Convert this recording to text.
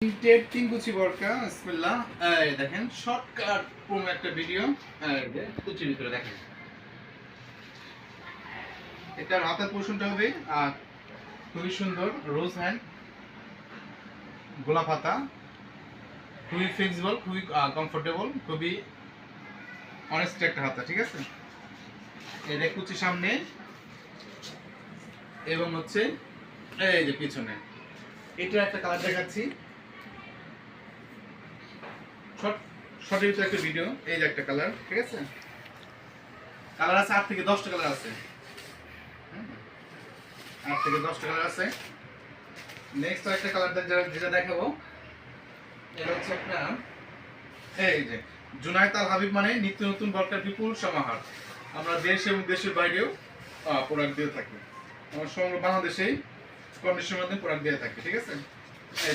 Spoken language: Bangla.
প্রিন্টেড 3 কুচি বরকা বিসমিল্লাহ। এই দেখেন শর্টকাট প্রোমো একটা ভিডিও। এই যে কুচির ভিতরে দেখেন এটার হাতের পোরশনটা হবে খুবই সুন্দর রোজ হ্যান্ড গোলাপ হাতা, খুবই ফ্লেক্সিবল, খুবই কমফোর্টেবল, খুবই অনেস্ট একটা হাতা, ঠিক আছে। এটা কুচি সামনে এবং হচ্ছে এই যে পিছনে। এটা একটা কালার দেখাচ্ছি, শর্টের ভিতরে একটা ভিডিও। এই যে একটা কালার, ঠিক আছে। কালার আছে 8 থেকে 10টা কালার আছে, 8 থেকে 10টা কালার আছে। নেক্সট একটা কালার যেটা দেখাবো, এটা হচ্ছে একটা এই যে জুনায়েদ আল হাবিব মানে নিত্য নতুন বরকার বিপুল সমাহার। আমরা দেশ এবং দেশের বাইরেও প্রোডাক্ট দিয়ে থাকি। আমরা সমগ্র বাংলাদেশেই কন্ডিশনের মাধ্যমে প্রোডাক্ট দিয়ে থাকি, ঠিক আছে। এই